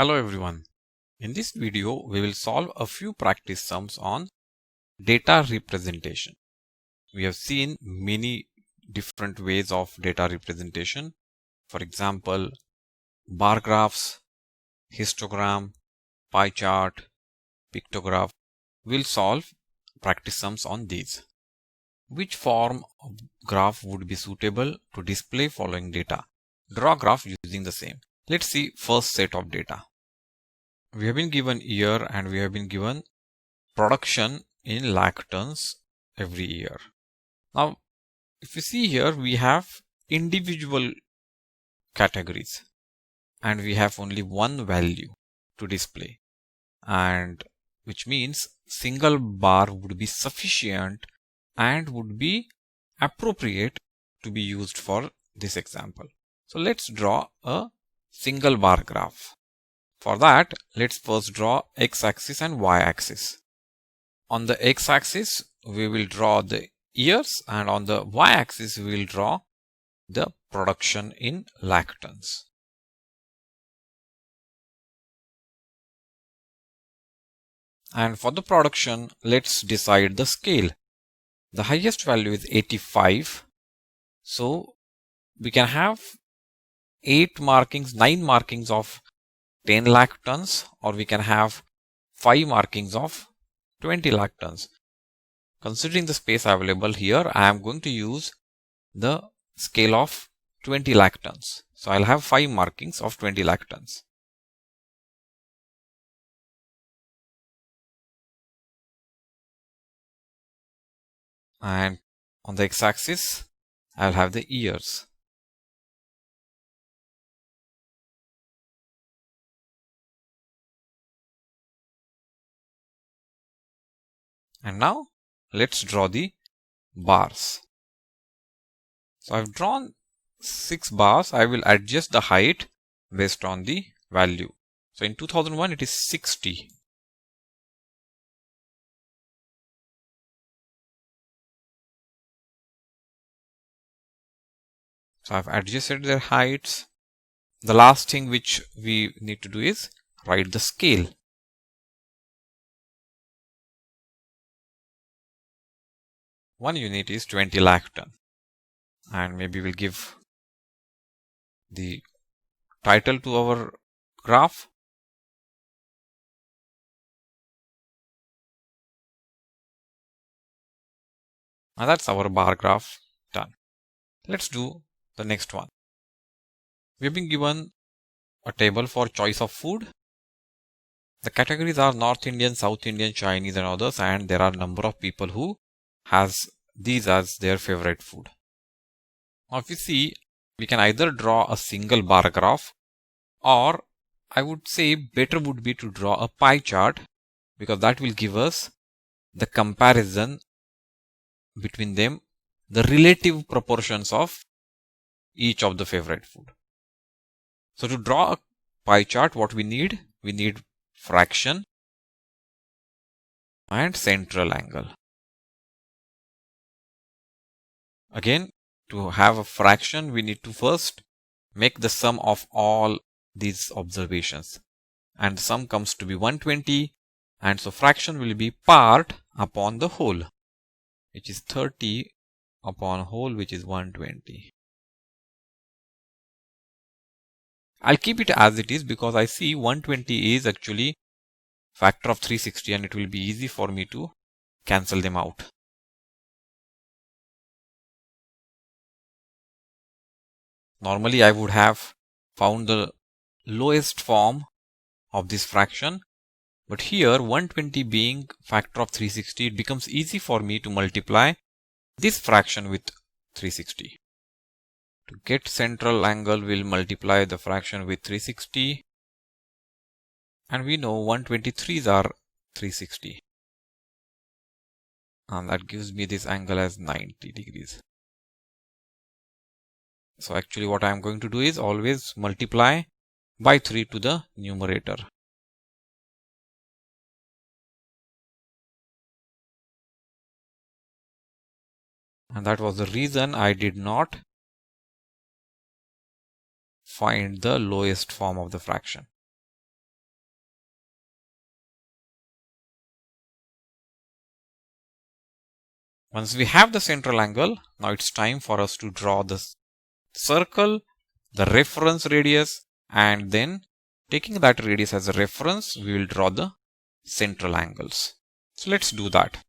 Hello everyone. In this video, we will solve a few practice sums on data representation. We have seen many different ways of data representation. For example, bar graphs, histogram, pie chart, pictograph. We'll solve practice sums on these. Which form of graph would be suitable to display following data? Draw graph using the same. Let's see first set of data. We have been given year and we have been given production in lakh tons every year. Now, if you see here, we have individual categories and we have only one value to display, and which means single bar would be sufficient and would be appropriate to be used for this example. So let's draw a single bar graph. For that, let's first draw x-axis and y-axis. On the x-axis, we will draw the years, and on the y-axis, we will draw the production in lakh tons. And for the production, let's decide the scale. The highest value is 85. So we can have 9 markings of 10 lakh tons, or we can have 5 markings of 20 lakh tons. Considering the space available here, I am going to use the scale of 20 lakh tons. So I'll have 5 markings of 20 lakh tons. And on the x-axis, I'll have the years. And now let's draw the bars. So I've drawn 6 bars. I will adjust the height based on the value. So in 2001 it is 60. So I've adjusted their heights. The last thing which we need to do is write the scale. One unit is 20 lakh ton, and maybe we'll give the title to our graph. And that's our bar graph done. Let's do the next one. We've been given a table for choice of food. The categories are North Indian, South Indian, Chinese and others, and there are a number of people who has these as their favorite food. Now if you see, we can either draw a single bar graph, or I would say better would be to draw a pie chart, because that will give us the comparison between them, the relative proportions of each of the favorite food. So to draw a pie chart, what we need fraction and central angle. Again, to have a fraction, we need to first make the sum of all these observations, and the sum comes to be 120, and so fraction will be part upon the whole, which is 30 upon whole, which is 120. I'll keep it as it is because I see 120 is actually factor of 360 and it will be easy for me to cancel them out. Normally I would have found the lowest form of this fraction, but here 120 being factor of 360, it becomes easy for me to multiply this fraction with 360. To get central angle, we'll multiply the fraction with 360, and we know 123s are 360, and that gives me this angle as 90 degrees. So actually what I am going to do is always multiply by 3 to the numerator. And that was the reason I did not find the lowest form of the fraction. Once we have the central angle, now it's time for us to draw the circle, the reference radius, and then taking that radius as a reference, we will draw the central angles. So let's do that.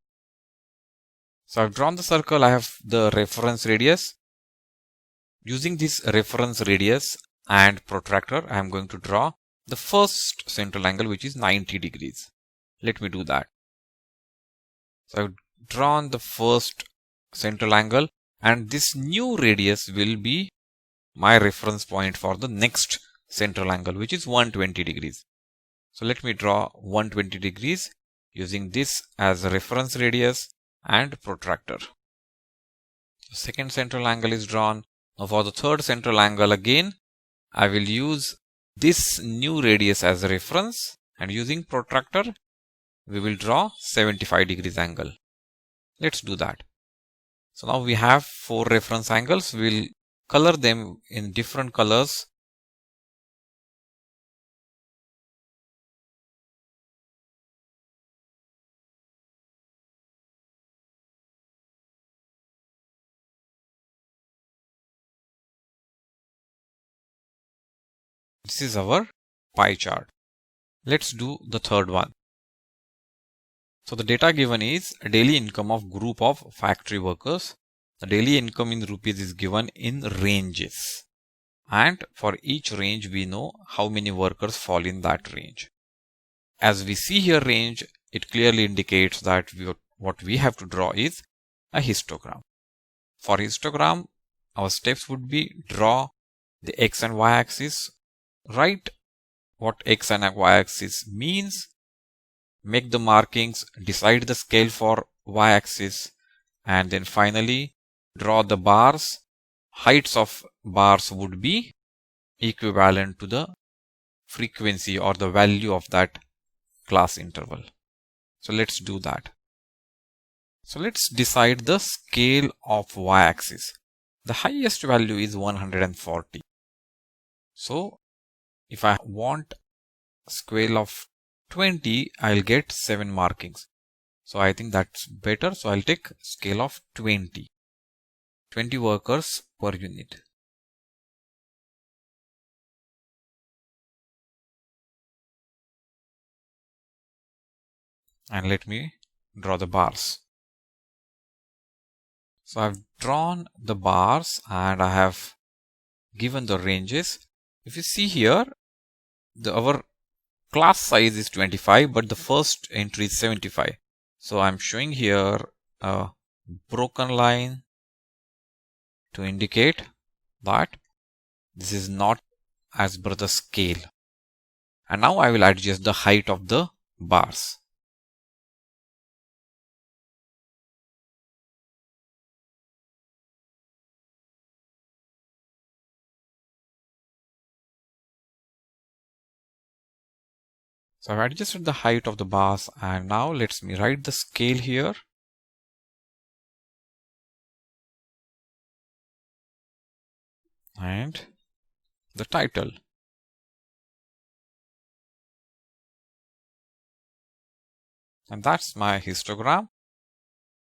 So I've drawn the circle, I have the reference radius. Using this reference radius and protractor, I am going to draw the first central angle, which is 90 degrees. Let me do that. So I've drawn the first central angle, and this new radius will be my reference point for the next central angle, which is 120 degrees. So let me draw 120 degrees using this as a reference radius and protractor. The second central angle is drawn. Now for the third central angle, again I will use this new radius as a reference, and using protractor we will draw 75 degrees angle. Let's do that. So now we have 4 reference angles. We'll color them in different colors. This is our pie chart. Let's do the third one. So the data given is a daily income of group of factory workers. The daily income in rupees is given in ranges. And for each range, we know how many workers fall in that range. As we see here range, it clearly indicates that what we have to draw is a histogram. For histogram, our steps would be draw the x and y axis, write what x and y axis means, make the markings, decide the scale for y axis, and then finally draw the bars. Heights of bars would be equivalent to the frequency or the value of that class interval. So let's do that. So let's decide the scale of y-axis. The highest value is 140. So if I want scale of 20, I'll get 7 markings. So I think that's better. So I'll take scale of 20. 20 workers per unit. And let me draw the bars. So I've drawn the bars and I have given the ranges. If you see here, our class size is 25, but the first entry is 75. So I'm showing here a broken line to indicate that this is not as per the scale. And now I will adjust the height of the bars. So I've adjusted the height of the bars, and now let me write the scale here. And the title. And that's my histogram.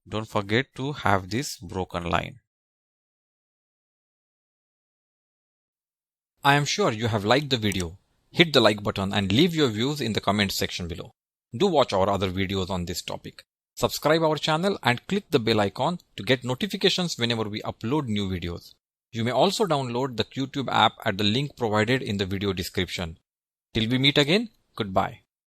Don't forget to have this broken line. I am sure you have liked the video. Hit the like button and leave your views in the comment section below. Do watch our other videos on this topic. Subscribe our channel and click the bell icon to get notifications whenever we upload new videos. You may also download the YouTube app at the link provided in the video description. Till we meet again, goodbye.